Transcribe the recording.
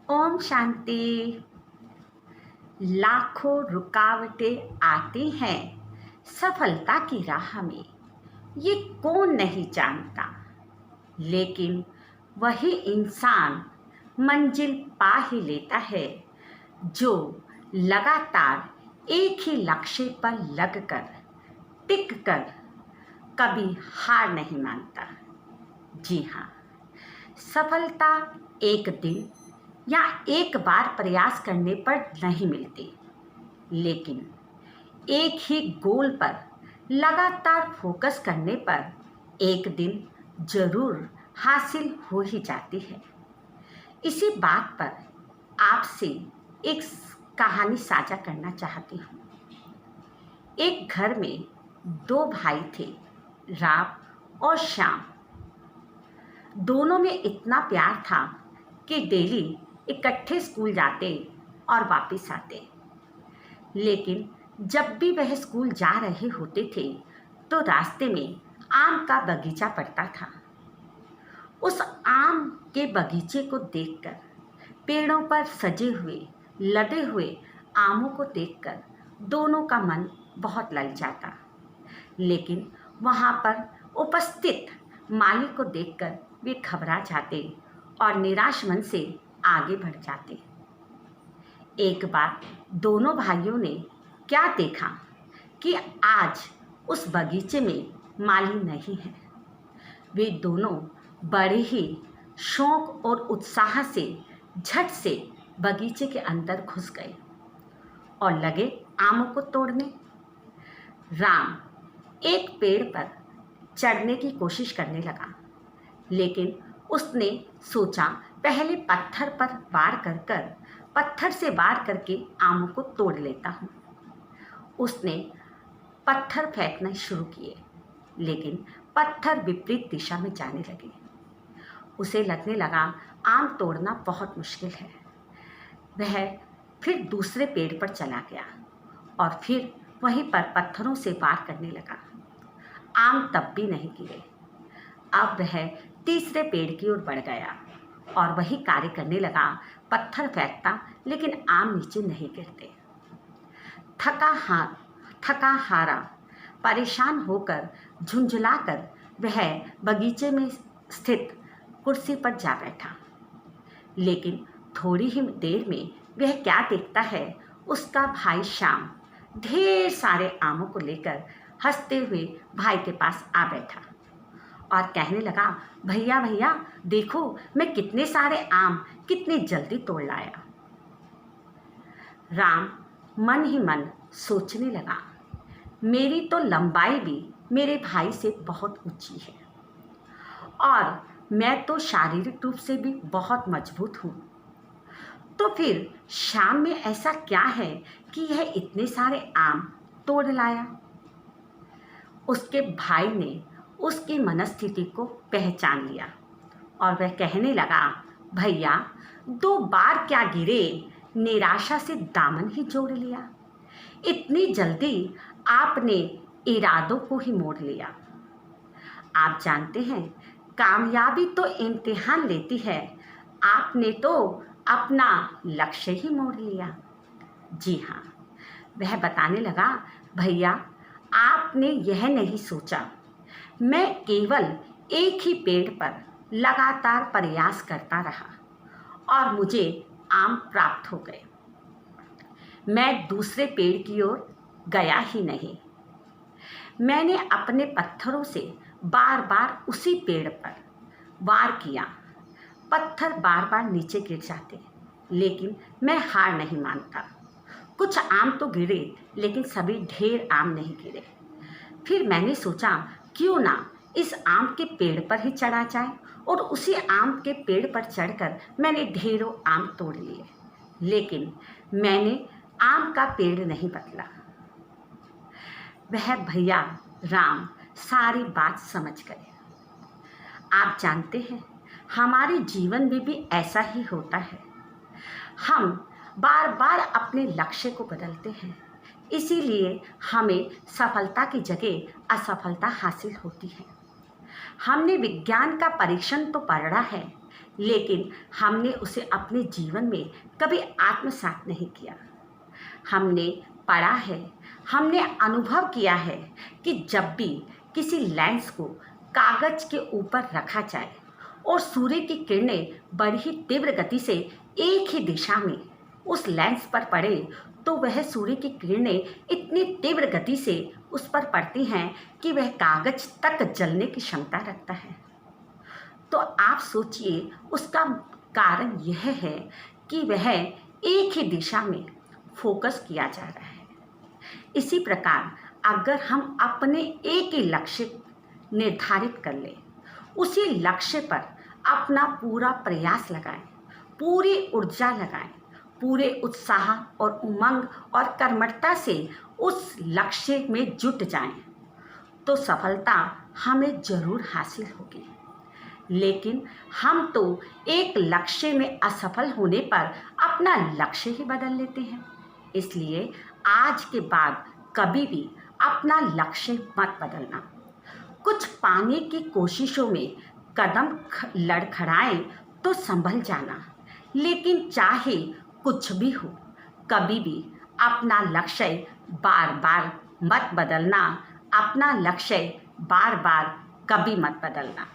ओम शांति। लाखों रुकावटें आती हैं सफलता की राह में, ये कौन नहीं जानता। लेकिन वही इंसान मंजिल पा ही लेता है जो लगातार एक ही लक्ष्य पर लगकर टिक कर कभी हार नहीं मानता। जी हाँ, सफलता एक दिन या एक बार प्रयास करने पर नहीं मिलती, लेकिन एक ही गोल पर लगातार फोकस करने पर एक दिन जरूर हासिल हो ही जाती है। इसी बात पर आपसे एक कहानी साझा करना चाहती हूँ। एक घर में दो भाई थे, राम और श्याम। दोनों में इतना प्यार था कि डेली इकट्ठे स्कूल जाते और वापस आते। लेकिन जब भी वह स्कूल जा रहे होते थे तो रास्ते में आम का बगीचा पड़ता था। उस आम के बगीचे को देखकर, पेड़ों पर सजे हुए लदे हुए आमों को देखकर दोनों का मन बहुत ललचाता। लेकिन वहाँ पर उपस्थित माली को देखकर वे घबरा जाते और निराश मन से आगे बढ़ जाते। एक बार दोनों भाइयों ने क्या देखा कि आज उस बगीचे में माली नहीं है। वे दोनों बड़े ही शौक और उत्साह से झट से बगीचे के अंदर घुस गए और लगे आमों को तोड़ने। राम एक पेड़ पर चढ़ने की कोशिश करने लगा, लेकिन उसने सोचा पहले पत्थर पर वार कर पत्थर से वार करके आमों को तोड़ लेता हूँ। उसने पत्थर फेंकना शुरू किए, लेकिन पत्थर विपरीत दिशा में जाने लगे। उसे लगने लगा आम तोड़ना बहुत मुश्किल है। वह फिर दूसरे पेड़ पर चला गया और फिर वहीं पर पत्थरों से वार करने लगा। आम तब भी नहीं गिरे। अब वह तीसरे पेड़ की ओर बढ़ गया और वही कार्य करने लगा, पत्थर फेंकता लेकिन आम नीचे नहीं गिरते। थका हारा परेशान होकर झुंझुलाकर वह बगीचे में स्थित कुर्सी पर जा बैठा। लेकिन थोड़ी ही देर में वह क्या देखता है, उसका भाई श्याम ढेर सारे आमों को लेकर हंसते हुए भाई के पास आ बैठा और कहने लगा, भैया भैया देखो मैं कितने सारे आम कितनी जल्दी तोड़ लाया। राम मन ही मन सोचने लगा, मेरी तो लंबाई भी मेरे भाई से बहुत ऊंची है और मैं तो शारीरिक रूप से भी बहुत मजबूत हूँ। तो फिर श्याम में ऐसा क्या है कि यह इतने सारे आम तोड़ लाया। उसके भाई ने उसकी मनस्थिति को पहचान लिया और वह कहने लगा, भैया 2 बार क्या गिरे, निराशा से दामन ही जोड़ लिया। इतनी जल्दी आपने इरादों को ही मोड़ लिया। आप जानते हैं कामयाबी तो इम्तिहान लेती है, आपने तो अपना लक्ष्य ही मोड़ लिया। जी हाँ, वह बताने लगा, भैया आपने यह नहीं सोचा, मैं केवल एक ही पेड़ पर लगातार प्रयास करता रहा और मुझे आम प्राप्त हो गए। मैं दूसरे पेड़ की ओर गया ही नहीं। मैंने अपने पत्थरों से बार बार उसी पेड़ पर वार किया। पत्थर बार बार नीचे गिर जाते, लेकिन मैं हार नहीं मानता। कुछ आम तो गिरे, लेकिन सभी ढेर आम नहीं गिरे। फिर मैंने सोचा क्यों ना इस आम के पेड़ पर ही चढ़ा जाए और उसी आम के पेड़ पर चढ़कर मैंने ढेरों आम तोड़ लिए, लेकिन मैंने आम का पेड़ नहीं बदला। वह भैया राम सारी बात समझ गए। आप जानते हैं हमारे जीवन में भी ऐसा ही होता है। हम बार बार अपने लक्ष्य को बदलते हैं, इसीलिए हमें सफलता की जगह असफलता हासिल होती है। हमने विज्ञान का परीक्षण तो पढ़ा है, लेकिन हमने उसे अपने जीवन में कभी आत्मसात नहीं किया। हमने पढ़ा है, हमने अनुभव किया है कि जब भी किसी लेंस को कागज के ऊपर रखा जाए और सूर्य की किरणें बड़ी ही तीव्र गति से एक ही दिशा में उस लेंस पर पड़े, तो वह सूर्य की किरणें इतनी तीव्र गति से उस पर पड़ती हैं कि वह कागज तक जलने की क्षमता रखता है। तो आप सोचिए, उसका कारण यह है कि वह एक ही दिशा में फोकस किया जा रहा है। इसी प्रकार अगर हम अपने एक ही लक्ष्य निर्धारित कर लें, उसी लक्ष्य पर अपना पूरा प्रयास लगाएं, पूरी ऊर्जा लगाएं, पूरे उत्साह और उमंग और कर्मठता से उस लक्ष्य में जुट जाएं, तो सफलता हमें जरूर हासिल होगी। लेकिन हम तो एक लक्ष्य में असफल होने पर अपना लक्ष्य ही बदल लेते हैं। इसलिए आज के बाद कभी भी अपना लक्ष्य मत बदलना। कुछ पाने की कोशिशों में कदम लड़खड़ाएं तो संभल जाना, लेकिन चाहे कुछ भी हो, कभी भी अपना लक्ष्य बार बार मत बदलना। अपना लक्ष्य बार बार कभी मत बदलना।